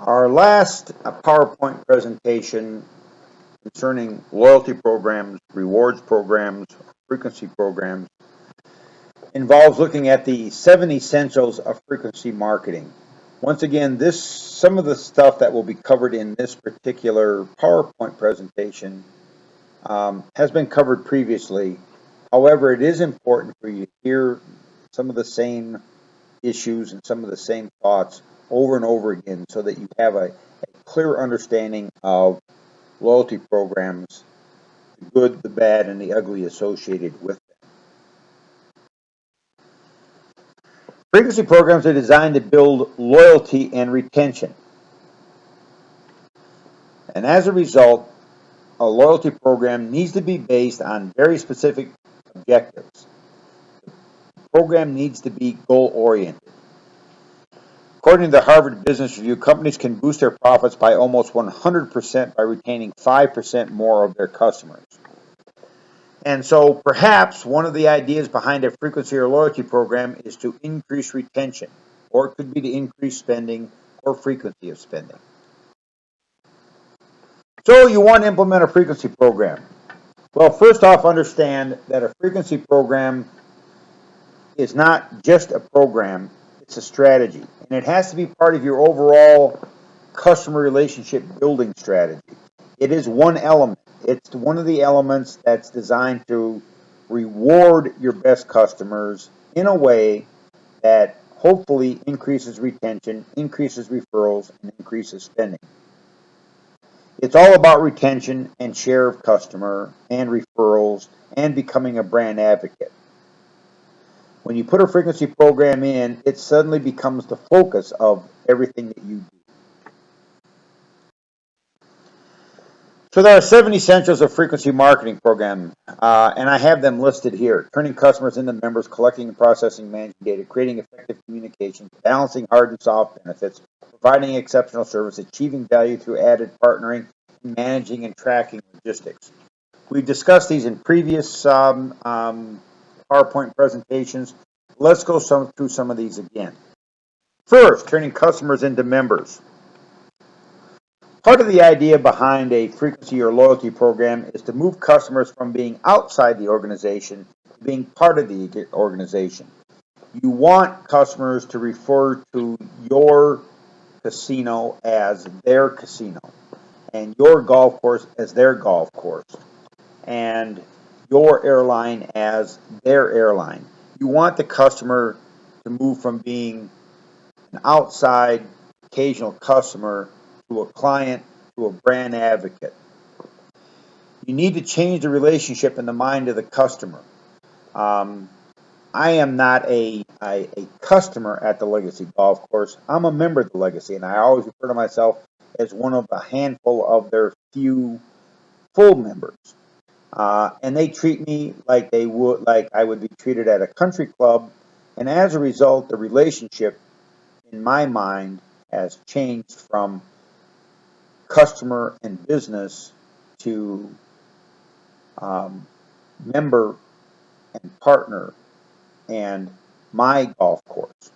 Our last PowerPoint presentation concerning loyalty programs, rewards programs, frequency programs involves looking at the 7 essentials of frequency marketing. Once again, some of the stuff that will be covered in this particular PowerPoint presentation has been covered previously. However, it is important for you to hear some of the same issues and some of the same thoughts over and over again so that you have a clear understanding of loyalty programs, the good, the bad, and the ugly associated with them. Frequency programs are designed to build loyalty and retention. And as a result, a loyalty program needs to be based on very specific objectives. The program needs to be goal-oriented. According to the Harvard Business Review, companies can boost their profits by almost 100% by retaining 5% more of their customers. And so perhaps one of the ideas behind a frequency or loyalty program is to increase retention, or it could be to increase spending or frequency of spending. So you want to implement a frequency program. Well, first off, understand that a frequency program is not just a program, it's a strategy. And it has to be part of your overall customer relationship building strategy. It is one element. It's one of the elements that's designed to reward your best customers in a way that hopefully increases retention, increases referrals, and increases spending. It's all about retention and share of customer and referrals and becoming a brand advocate. When you put a frequency program in, it suddenly becomes the focus of everything that you do. So there are 7 essentials of frequency marketing program, and I have them listed here. Turning customers into members, collecting and processing managing data, creating effective communications, balancing hard and soft benefits, providing exceptional service, achieving value through added partnering, managing and tracking logistics. We've discussed these in previous PowerPoint presentations. Let's go through some of these again. First, turning customers into members. Part of the idea behind a frequency or loyalty program is to move customers from being outside the organization to being part of the organization. You want customers to refer to your casino as their casino, and your golf course as their golf course, and your airline as their airline. You want the customer to move from being an outside occasional customer to a client, to a brand advocate. You need to change the relationship in the mind of the customer. I am not a customer at the Legacy Golf Course. I'm a member of the Legacy, and I always refer to myself as one of a handful of their few full members. And they treat me like I would be treated at a country club, and as a result, the relationship in my mind has changed from customer and business to member and partner and my golf course.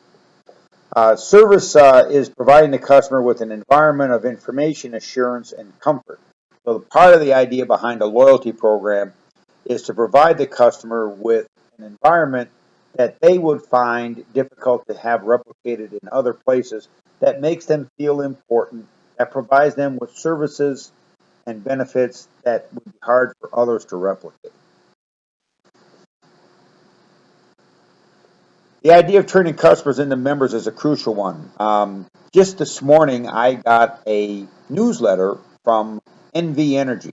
Service is providing the customer with an environment of information, assurance, and comfort. So part of the idea behind a loyalty program is to provide the customer with an environment that they would find difficult to have replicated in other places, that makes them feel important, that provides them with services and benefits that would be hard for others to replicate. The idea of turning customers into members is a crucial one. Just this morning, I got a newsletter from NV Energy.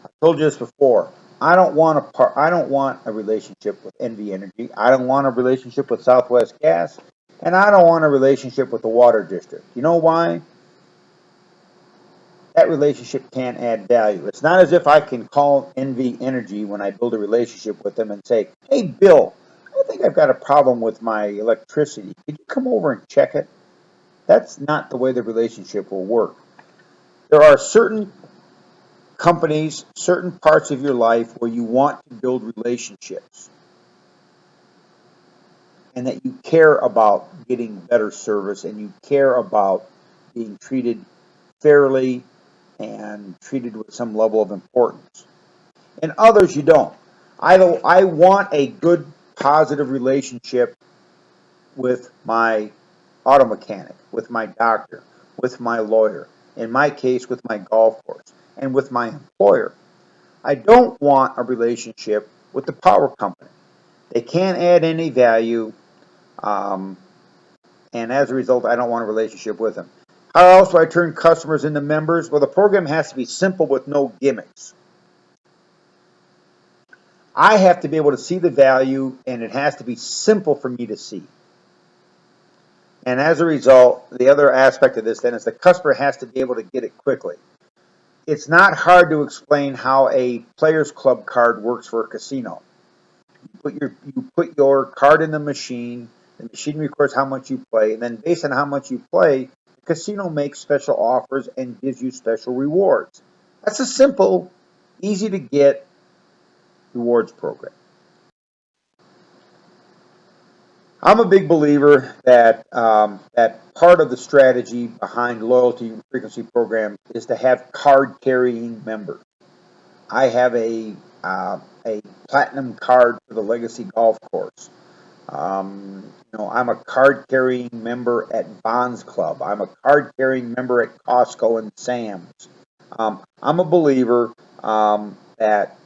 I told you this before. I don't want a relationship with NV Energy. I don't want a relationship with Southwest Gas, and I don't want a relationship with the Water District. You know why? That relationship can't add value. It's not as if I can call NV Energy when I build a relationship with them and say, "Hey, Bill, I think I've got a problem with my electricity. Could you come over and check it?" That's not the way the relationship will work. There are certain companies, certain parts of your life where you want to build relationships and that you care about getting better service and you care about being treated fairly and treated with some level of importance. And others you don't. I want a good, positive relationship with my auto mechanic, with my doctor, with my lawyer, in my case, with my golf course, and with my employer. I don't want a relationship with the power company. They can't add any value, and as a result, I don't want a relationship with them. How else do I turn customers into members? Well, the program has to be simple with no gimmicks. I have to be able to see the value, and it has to be simple for me to see. And as a result, the other aspect of this then is the customer has to be able to get it quickly. It's not hard to explain how a Players Club card works for a casino. You put your card in the machine records how much you play, and then based on how much you play, the casino makes special offers and gives you special rewards. That's a simple, easy to get rewards program. I'm a big believer that that part of the strategy behind loyalty frequency programs is to have card carrying members. I have a platinum card for the Legacy Golf Course. I'm a card carrying member at Bonds Club. I'm a card carrying member at Costco and Sam's. I'm a believer that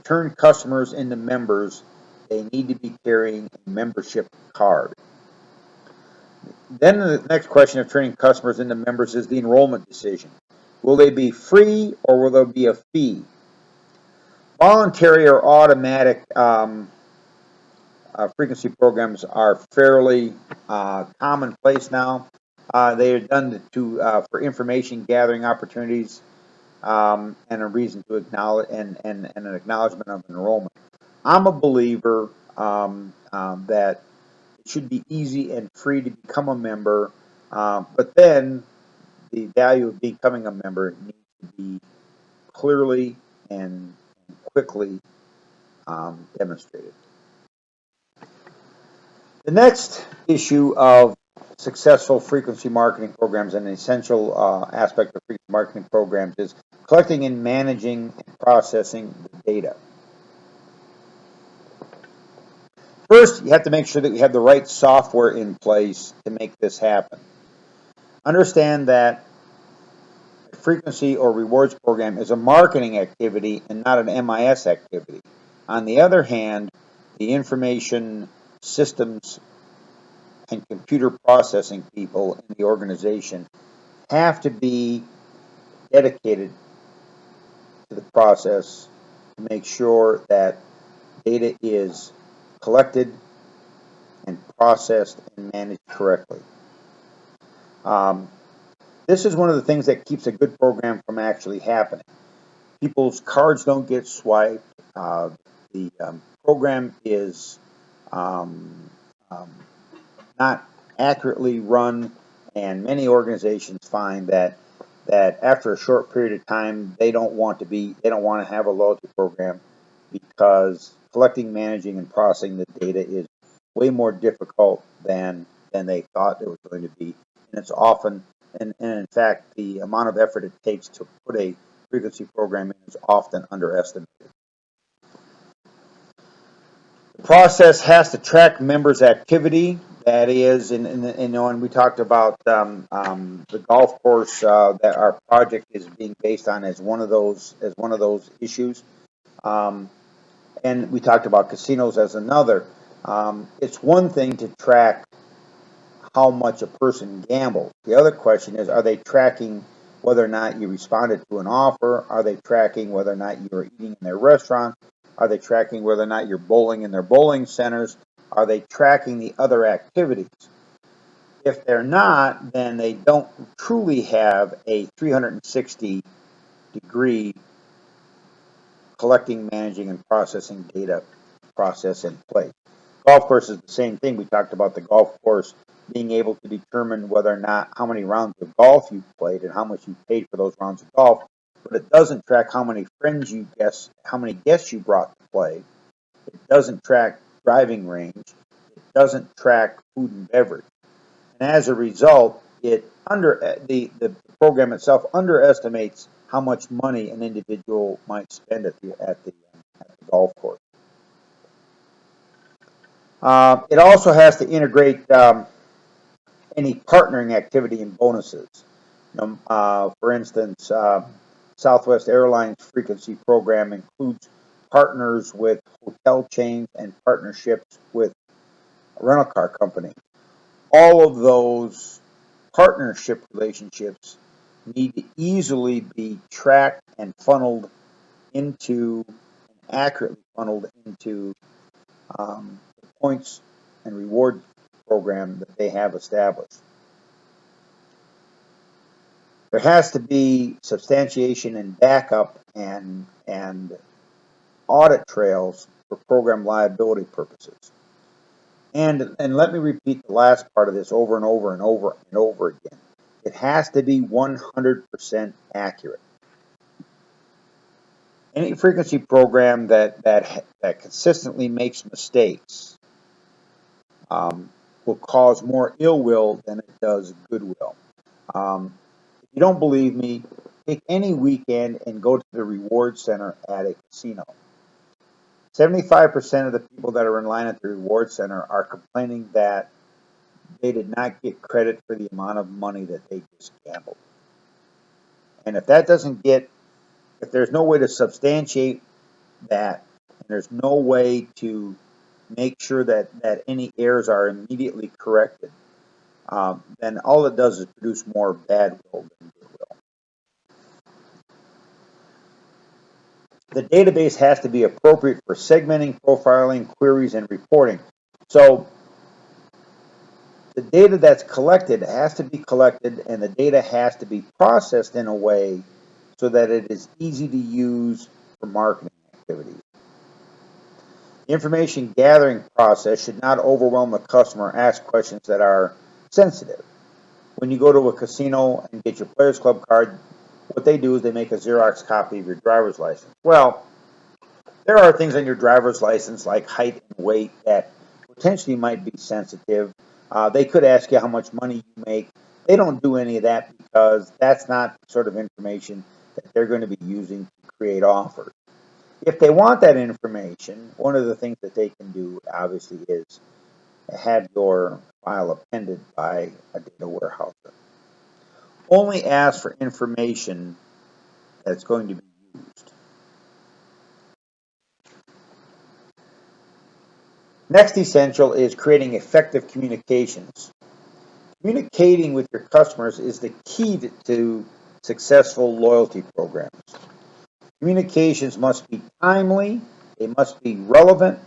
turn customers into members, they need to be carrying a membership card. Then the next question of turning customers into members is the enrollment decision. Will they be free or will there be a fee? Voluntary or automatic frequency programs are fairly commonplace now. They are done for information gathering opportunities and a reason to acknowledge and an acknowledgement of enrollment. I'm a believer that it should be easy and free to become a member, but then the value of becoming a member needs to be clearly and quickly demonstrated. The next issue of successful frequency marketing programs and an essential aspect of frequency marketing programs is collecting and managing and processing the data. First, you have to make sure that you have the right software in place to make this happen. Understand that a frequency or rewards program is a marketing activity and not an MIS activity. On the other hand, the information systems and computer processing people in the organization have to be dedicated to the process to make sure that data is collected and processed and managed correctly. This is one of the things that keeps a good program from actually happening. People's cards don't get swiped. The program is not accurately run, and many organizations find that after a short period of time they don't want to have a loyalty program because collecting, managing, and processing the data is way more difficult than they thought it was going to be, and it's often and in fact the amount of effort it takes to put a frequency program in is often underestimated. The process has to track members' activity. That is, and we talked about the golf course that our project is being based on as one of those issues, and we talked about casinos as another. It's one thing to track how much a person gambles. The other question is, are they tracking whether or not you responded to an offer? Are they tracking whether or not you are eating in their restaurant? Are they tracking whether or not you're bowling in their bowling centers? Are they tracking the other activities? If they're not, then they don't truly have a 360-degree collecting, managing, and processing data process in place. Golf course is the same thing. We talked about the golf course being able to determine whether or not how many rounds of golf you played and how much you paid for those rounds of golf, but it doesn't track how many how many guests you brought to play. It doesn't track driving range. It doesn't track food and beverage. And as a result, it the program itself underestimates how much money an individual might spend at the golf course. It also has to integrate any partnering activity and bonuses. For instance, Southwest Airlines frequency program includes partners with hotel chains and partnerships with a rental car company. All of those partnership relationships need to easily be tracked and funneled into, accurately funneled into the points and reward program that they have established. There has to be substantiation and backup and audit trails for program liability purposes. And let me repeat the last part of this over and over and over and over again. It has to be 100% accurate. Any frequency program that consistently makes mistakes will cause more ill will than it does goodwill. If you don't believe me, take any weekend and go to the reward center at a casino. 75% of the people that are in line at the reward center are complaining that they did not get credit for the amount of money that they just gambled. And if there's no way to substantiate that, and there's no way to make sure that any errors are immediately corrected, then all it does is produce more bad will than goodwill. The database has to be appropriate for segmenting, profiling, queries, and reporting. So the data that's collected has to be collected, and the data has to be processed in a way so that it is easy to use for marketing activities. The information gathering process should not overwhelm the customer or ask questions that are sensitive. When you go to a casino and get your Players Club card, what they do is they make a Xerox copy of your driver's license. Well, there are things on your driver's license like height and weight that potentially might be sensitive. They could ask you how much money you make. They don't do any of that because that's not the sort of information that they're going to be using to create offers. If they want that information, one of the things that they can do, obviously, is have your file appended by a data warehouser. Only ask for information that's going to be used. Next essential is creating effective communications. Communicating with your customers is the key to successful loyalty programs. Communications must be timely, they must be relevant,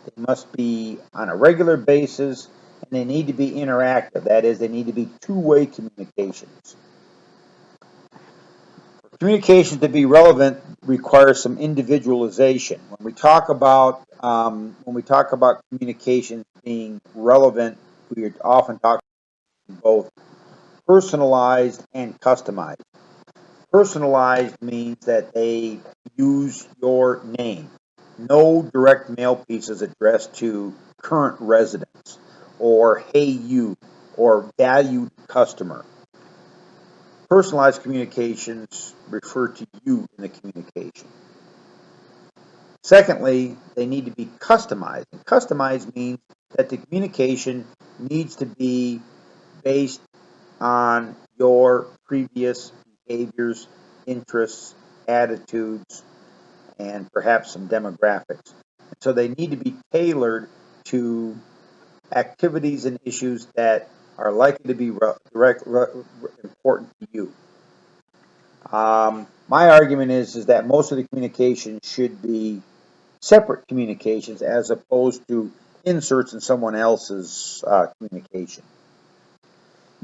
they must be on a regular basis, and they need to be interactive. That is, they need to be two-way communications. For communications to be relevant requires some individualization. When we talk about communications being relevant, we are often talking both personalized and customized. Personalized means that they use your name. No direct mail pieces addressed to current residents or hey you or valued customer. Personalized communications refer to you in the communication. Secondly, they need to be customized. And customized means that the communication needs to be based on your previous behaviors, interests, attitudes, and perhaps some demographics. So they need to be tailored to activities and issues that are likely to be important to you. My argument is that most of the communications should be separate communications as opposed to inserts in someone else's communication.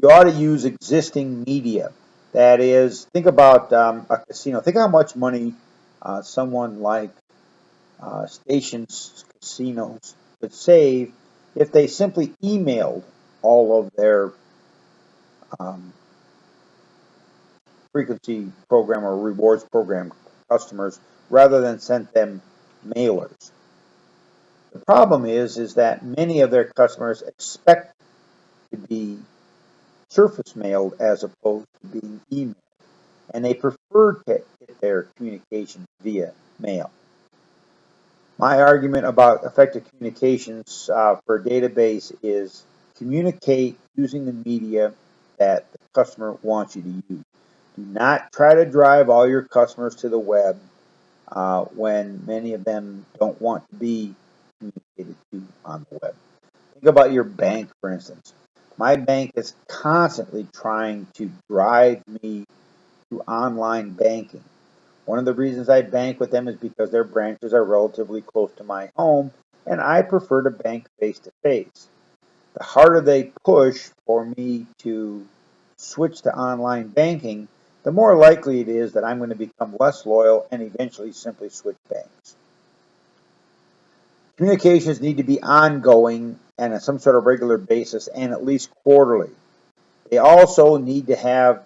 You ought to use existing media. That is, think about a casino. Think how much money someone like Stations Casinos could save if they simply emailed all of their frequency program or rewards program customers rather than sent them mailers. The problem is that many of their customers expect to be surface mailed as opposed to being emailed, and they prefer to get their communications via mail. My argument about effective communications for a database is communicate using the media that the customer wants you to use. Do not try to drive all your customers to the web when many of them don't want to be communicated to on the web. Think about your bank, for instance. My bank is constantly trying to drive me to online banking. One of the reasons I bank with them is because their branches are relatively close to my home, and I prefer to bank face to face. The harder they push for me to switch to online banking, the more likely it is that I'm going to become less loyal and eventually simply switch banks. Communications need to be ongoing and on some sort of regular basis and at least quarterly. They also need to have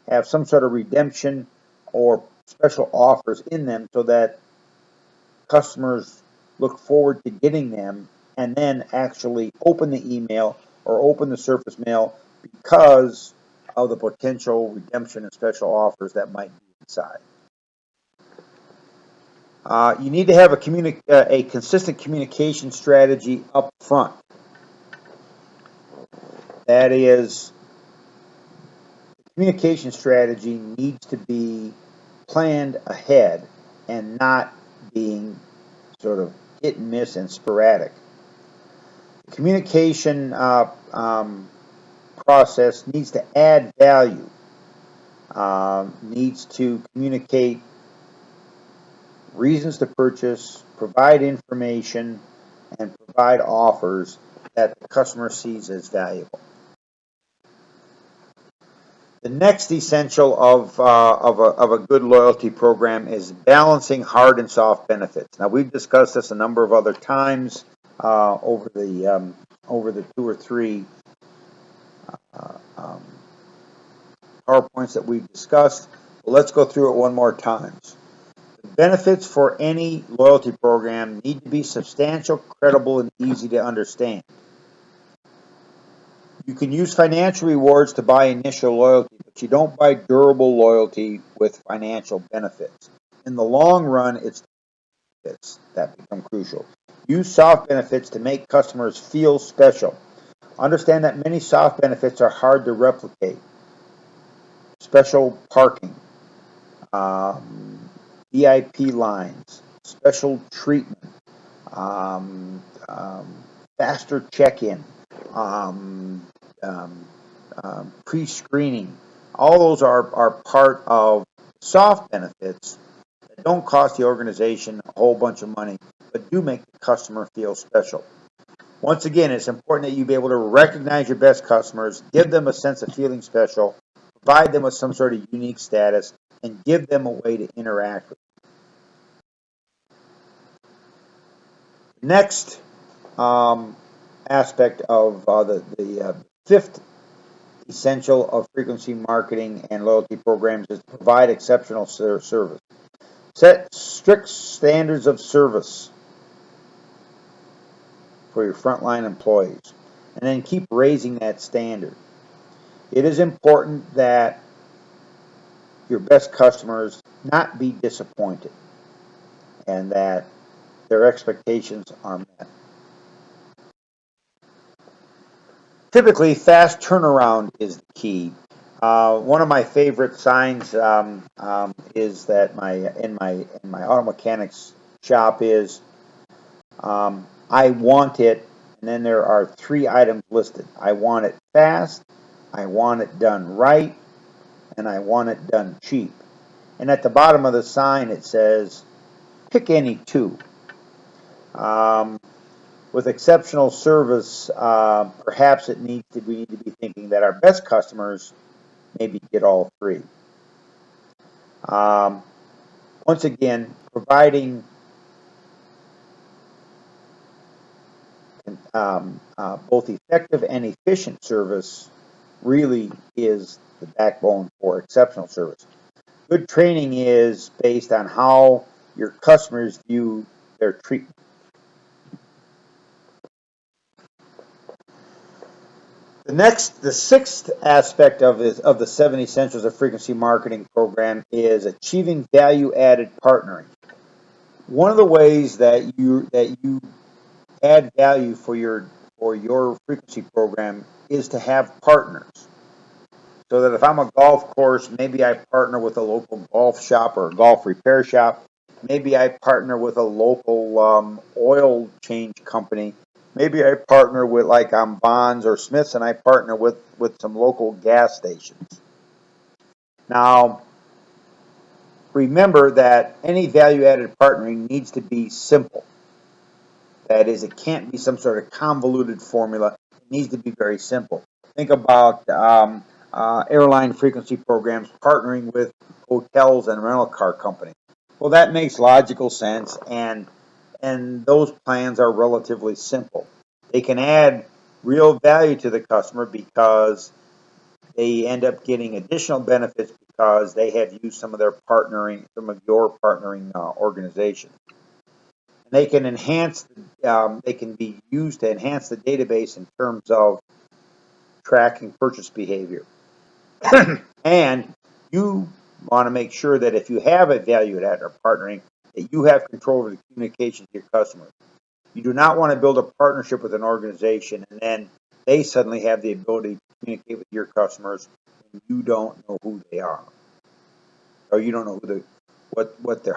have some sort of redemption or special offers in them so that customers look forward to getting them and then actually open the email or open the surface mail because of the potential redemption and special offers that might be inside. You need to have a consistent communication strategy up front. That is, the communication strategy needs to be planned ahead and not being sort of hit and miss and sporadic. The communication process needs to add value, needs to communicate reasons to purchase, provide information, and provide offers that the customer sees as valuable. The next essential of a good loyalty program is balancing hard and soft benefits. Now, we've discussed this a number of other times over the 2 or 3 PowerPoints that we've discussed. But let's go through it one more time. The benefits for any loyalty program need to be substantial, credible, and easy to understand. You can use financial rewards to buy initial loyalty, but you don't buy durable loyalty with financial benefits. In the long run, it's the benefits that become crucial. Use soft benefits to make customers feel special. Understand that many soft benefits are hard to replicate. Special parking, VIP lines, special treatment, faster check-in, pre-screening. All those are part of soft benefits that don't cost the organization a whole bunch of money, but do make the customer feel special. Once again, it's important that you be able to recognize your best customers, give them a sense of feeling special, provide them with some sort of unique status, and give them a way to interact with them. Next aspect of the fifth essential of frequency marketing and loyalty programs is to provide exceptional service. Set strict standards of service for your frontline employees, and then keep raising that standard. It is important that your best customers not be disappointed and that their expectations are met. Typically, fast turnaround is the key. One of my favorite signs is that in my auto mechanics shop is I want it, and then there are 3 items listed. I want it fast, I want it done right, and I want it done cheap. And at the bottom of the sign it says, pick any 2. With exceptional service, perhaps we need to be thinking that our best customers maybe get all 3. Once again, providing both effective and efficient service really is the backbone for exceptional service. Good training is based on how your customers view their treatment. The sixth aspect of the 7 Essentials of Frequency Marketing program is achieving value-added partnering. One of the ways that you add value for your frequency program is to have partners. So that if I'm a golf course, maybe I partner with a local golf shop or a golf repair shop. Maybe I partner with a local oil change company. Maybe I partner with, like I'm Bonds or Smiths, and I partner with some local gas stations. Now, remember that any value-added partnering needs to be simple. That is, it can't be some sort of convoluted formula. It needs to be very simple. Think about airline frequency programs partnering with hotels and rental car companies. Well, that makes logical sense, and those plans are relatively simple. They can add real value to the customer because they end up getting additional benefits because they have used some of your partnering organization. They can they can be used to enhance the database in terms of tracking purchase behavior. And you want to make sure that if you have a value add or partnering, that you have control over the communication to your customers. You do not want to build a partnership with an organization and then they suddenly have the ability to communicate with your customers and you don't know who they are, or you don't know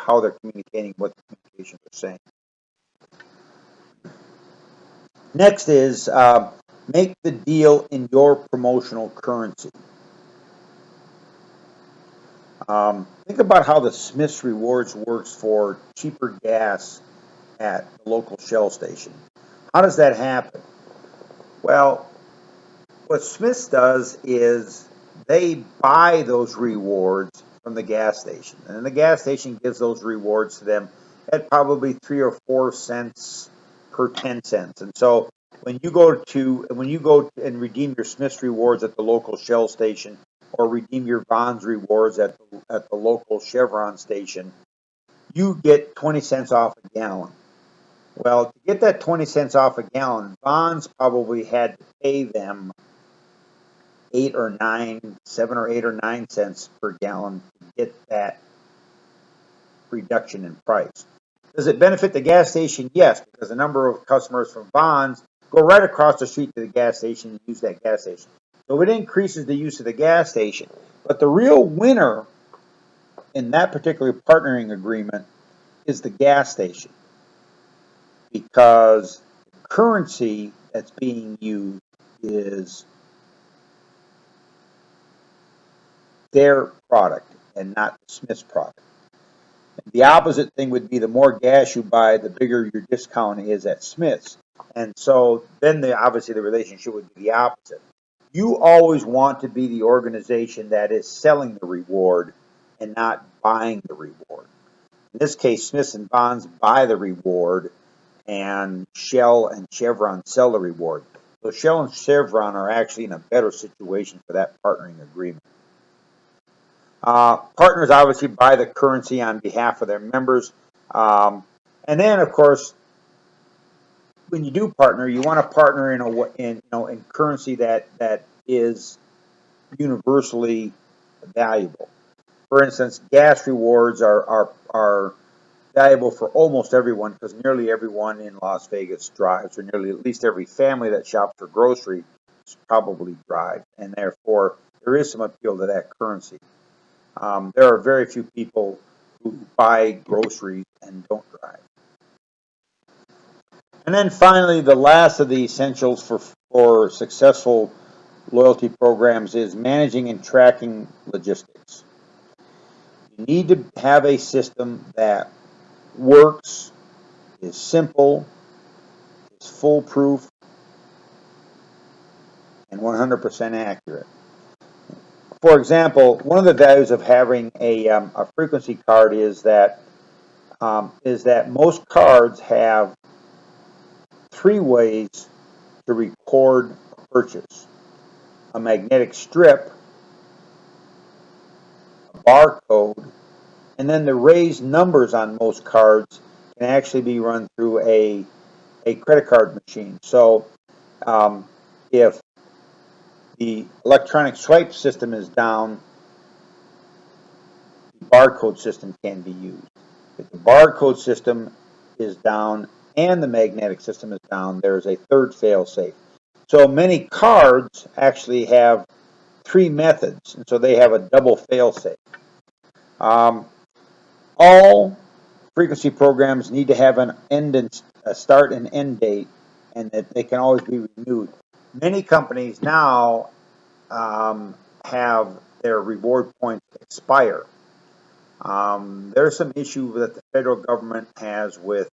how they're communicating, what the communications are saying. Next is make the deal in your promotional currency. Think about how the Smith's Rewards works for cheaper gas at the local Shell station. How does that happen? Well, what Smith's does is they buy those rewards from the gas station, and the gas station gives those rewards to them at probably 3 or 4 cents per 10 cents. And so when you go and redeem your Smith's Rewards at the local Shell station, or redeem your Bonds Rewards at the local Chevron station, you get 20 cents off a gallon. Well, to get that 20 cents off a gallon, Bonds probably had to pay them 7 or 8 or 9 cents per gallon to get that reduction in price. Does it benefit the gas station? Yes, because the number of customers from Bonds go right across the street to the gas station and use that gas station. So it increases the use of the gas station. But the real winner in that particular partnering agreement is the gas station, because the currency that's being used is their product and not the Smith's product. The opposite thing would be the more gas you buy, the bigger your discount is at Smith's. And so then obviously the relationship would be the opposite. You always want to be the organization that is selling the reward and not buying the reward. In this case, Smith's and Bonds buy the reward and Shell and Chevron sell the reward. So Shell and Chevron are actually in a better situation for that partnering agreement. Partners obviously buy the currency on behalf of their members. And then, of course, when you do partner, you want to partner in currency that is universally valuable. For instance, gas rewards are valuable for almost everyone because nearly everyone in Las Vegas drives, or nearly at least every family that shops for groceries probably drives, and therefore there is some appeal to that currency. There are very few people who buy groceries and don't drive. And then finally, the last of the essentials for successful loyalty programs is managing and tracking logistics. You need to have a system that works, is simple, is foolproof, and 100% accurate. For example, one of the values of having a frequency card is that most cards have 3 ways to record a purchase: a magnetic strip, a barcode, and then the raised numbers on most cards can actually be run through a credit card machine. So if the electronic swipe system is down, the barcode system can be used. If the barcode system is down and the magnetic system is down, there's a third fail-safe. So many cards actually have three methods, and so they have a double fail-safe. All frequency programs need to have an end and a start and end date, and that they can always be renewed. Many companies now have their reward points expire. There's some issue that the federal government has with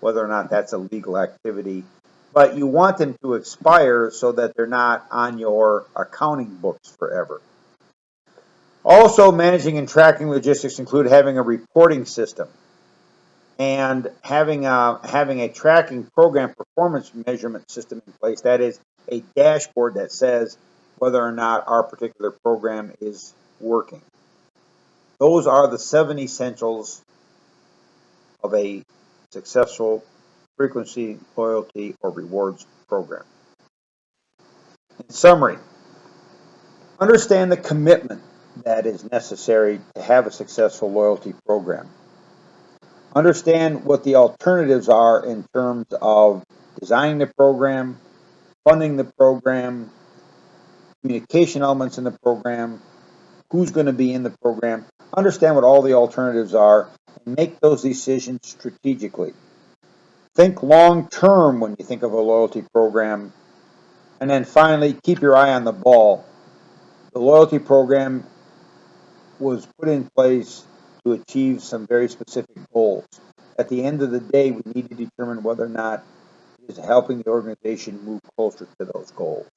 whether or not that's a legal activity, but you want them to expire so that they're not on your accounting books forever. Also, managing and tracking logistics include having a reporting system and having a tracking program performance measurement system in place. That is a dashboard that says whether or not our particular program is working. Those are the 7 essentials of a successful frequency, loyalty, or rewards program. In summary, understand the commitment that is necessary to have a successful loyalty program. Understand what the alternatives are in terms of designing the program, funding the program, communication elements in the program, who's going to be in the program. Understand what all the alternatives are and make those decisions strategically. Think long term when you think of a loyalty program. And then finally, keep your eye on the ball. The loyalty program was put in place to achieve some very specific goals. At the end of the day, we need to determine whether or not it is helping the organization move closer to those goals.